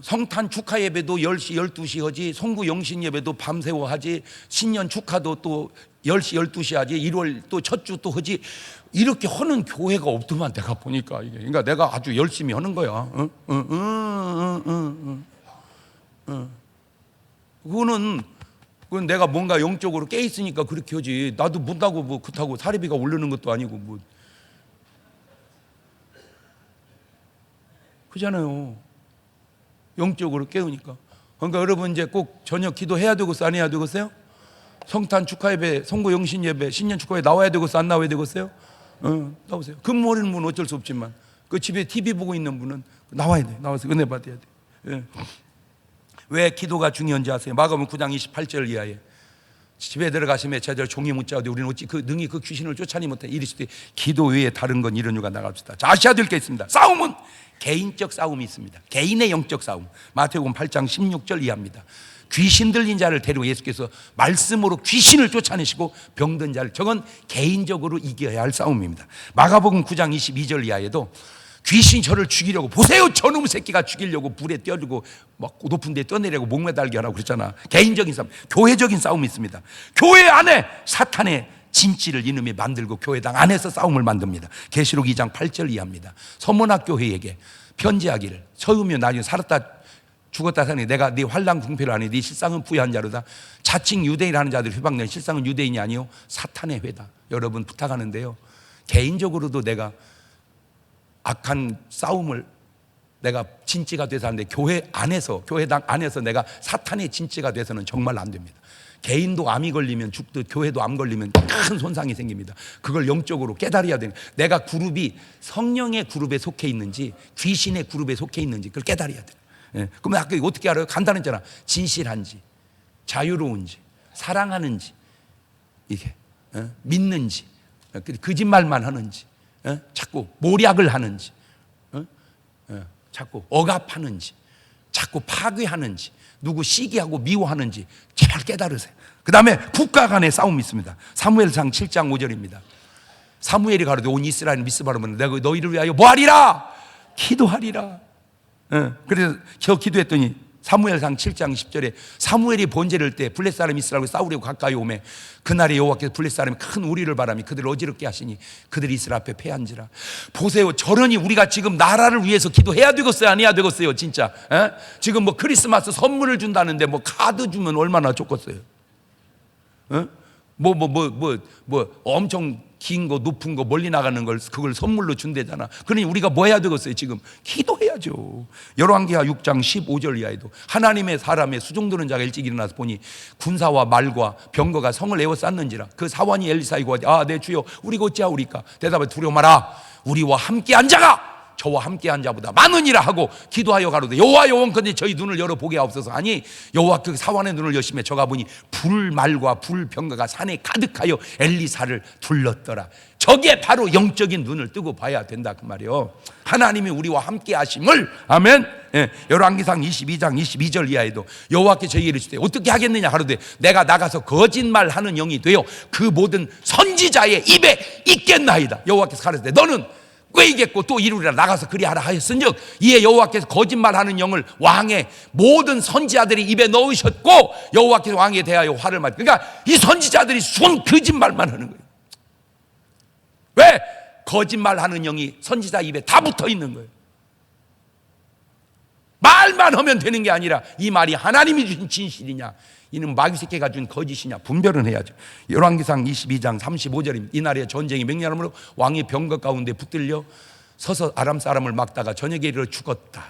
성탄 축하 예배도 10시 12시 하지, 송구 영신 예배도 밤새워 하지, 신년 축하도 또 10시 12시 하지, 1월 또 첫 주 또 하지. 이렇게 하는 교회가 없더만 내가 보니까 이게. 그러니까 내가 아주 열심히 하는 거야. 그건 내가 뭔가 영적으로 깨 있으니까 그렇게 하지. 나도 못하고 뭐 그렇다고 사례비가 오르는 것도 아니고 뭐 그잖아요. 영적으로 깨우니까. 그러니까 여러분 이제 꼭 저녁 기도해야 되겠어요? 안 해야 되겠어요? 성탄 축하 예배, 송구 영신 예배, 신년 축하 예배 나와야 되겠어요? 안 나와야 되겠어요? 나오세요. 근무하는 분은 어쩔 수 없지만 그 집에 TV 보고 있는 분은 나와야 돼. 나와서 은혜 받아야 돼. 예. 왜 기도가 중요한지 아세요? 마가복음 9장 28절 이하에 집에 들어가시면 제자들 종이 묻자오되 우리는 어찌 그 능히 그 귀신을 쫓아내지 못해 이르시되 기도 외에 다른 건 이런 이유가 나갑시다. 자, 아셔야 될 게 있습니다. 싸움은 개인적 싸움이 있습니다. 개인의 영적 싸움. 마태복음 8장 16절 이하입니다. 귀신 들린 자를 데리고 예수께서 말씀으로 귀신을 쫓아내시고 병든 자를, 저건 개인적으로 이겨야 할 싸움입니다. 마가복음 9장 22절 이하에도 귀신이 저를 죽이려고, 보세요 저놈 새끼가 죽이려고 불에 뛰어들고 막 높은 데 떠내려고 목매달게 하라고 그랬잖아. 개인적인 싸움, 교회적인 싸움이 있습니다. 교회 안에 사탄의 진지를 이놈이 만들고 교회당 안에서 싸움을 만듭니다. 계시록 2장 8절 이하입니다. 서문학 교회에게 편지하기를, 처음이면 나중에 살았다 죽었다 사니 내가 네 환난 궁패를 하니 네 실상은 부유한 자로다. 자칭 유대인이라는 자들 휘방내 실상은 유대인이 아니요 사탄의 회다. 여러분 부탁하는데요, 개인적으로도 내가 악한 싸움을 내가 진지가 돼서 하는데 교회 안에서, 교회당 안에서 내가 사탄의 진지가 돼서는 정말 안 됩니다. 개인도 암이 걸리면 죽듯 교회도 암 걸리면 큰 손상이 생깁니다. 그걸 영적으로 깨달아야 됩니다. 내가 그룹이 성령의 그룹에 속해 있는지 귀신의 그룹에 속해 있는지 그걸 깨달아야 돼요. 예. 그러면 아까 어떻게 알아요? 간단했잖아. 진실한지, 자유로운지, 사랑하는지, 이게 믿는지, 거짓말만 하는지, 자꾸 모략을 하는지, 자꾸 억압하는지, 자꾸 파괴하는지, 누구 시기하고 미워하는지 제발 깨달으세요. 그 다음에 국가 간의 싸움이 있습니다. 사무엘상 7장 5절입니다. 사무엘이 가로되 온 이스라엘 미스바로 내가 너희를 위하여 뭐하리라? 기도하리라. 그래서 저 기도했더니 사무엘상 7장 10절에 사무엘이 번제를 때 블레 사람 이스라엘과 싸우려고 가까이 오매 그날에 여호와께서 블레 사람이 큰 우리를 바라미 그들을 어지럽게 하시니 그들이 이스라엘 앞에 패한지라. 보세요, 저러니 우리가 지금 나라를 위해서 기도해야 되겠어요? 안 해야 되겠어요? 진짜 지금 뭐 크리스마스 선물을 준다는데 뭐 카드 주면 얼마나 좋겠어요? 뭐 엄청 긴 거 높은 거 멀리 나가는 걸 그걸 선물로 준대잖아. 그러니 우리가 뭐 해야 되겠어요? 지금 기도해야죠. 열왕기하 6장 15절 이하에도 하나님의 사람의 수종드는 자가 일찍 일어나서 보니 군사와 말과 병거가 성을 에워쌌는지라. 그 사환이 엘리사에게 내 주여 우리가 어찌하오리까? 대답해 두려워 마라. 우리와 함께 한 자가 저와 함께한 자보다 많으니라 하고 기도하여 가로되 여호와 여호와건대 저희 눈을 열어보게 하옵소서 하니 여호와 그 사환의 눈을 여시매 저가 보니 불말과 불병거가 산에 가득하여 엘리사를 둘렀더라. 저게 바로 영적인 눈을 뜨고 봐야 된다 그 말이요. 하나님이 우리와 함께 하심을 아멘. 열왕기상 22장 22절 이하에도 여호와께 저희에게 이르시되 어떻게 하겠느냐 하루되 내가 나가서 거짓말하는 영이 되어 그 모든 선지자의 입에 있겠나이다. 여호와께서 가르치되 너는 꾀이겠고 또 이루리라. 나가서 그리하라 하였은즉 이에 여호와께서 거짓말하는 영을 왕의 모든 선지자들이 입에 넣으셨고 여호와께서 왕에 대하여 화를 맞. 그러니까 이 선지자들이 순 거짓말만 하는 거예요. 왜? 거짓말하는 영이 선지자 입에 다 붙어 있는 거예요. 말만 하면 되는 게 아니라 이 말이 하나님이 주신 진실이냐 이는 마귀 새끼가 준 거짓이냐 분별은 해야죠. 열왕기상 22장 35절입니다. 이날에 전쟁이 맹렬함으로 왕이 병거 가운데 붙들려 서서 아람 사람을 막다가 저녁에 이르러 죽었다.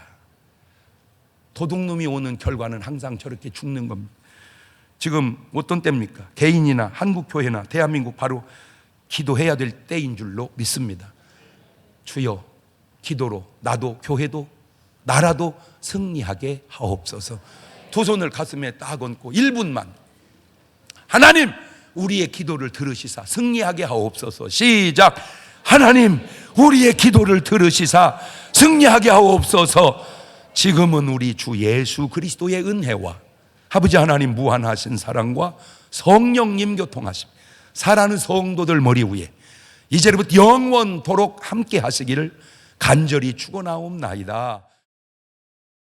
도둑놈이 오는 결과는 항상 저렇게 죽는 겁니다. 지금 어떤 때입니까? 개인이나 한국교회나 대한민국 바로 기도해야 될 때인 줄로 믿습니다. 주여 기도로 나도 교회도 나라도 승리하게 하옵소서. 두 손을 가슴에 딱 얹고 1분만 하나님 우리의 기도를 들으시사 승리하게 하옵소서. 시작. 하나님 우리의 기도를 들으시사 승리하게 하옵소서. 지금은 우리 주 예수 그리스도의 은혜와 아버지 하나님 무한하신 사랑과 성령님 교통하심 사랑하는 성도들 머리 위에 이제부터 영원토록 함께 하시기를 간절히 축원하옵나이다.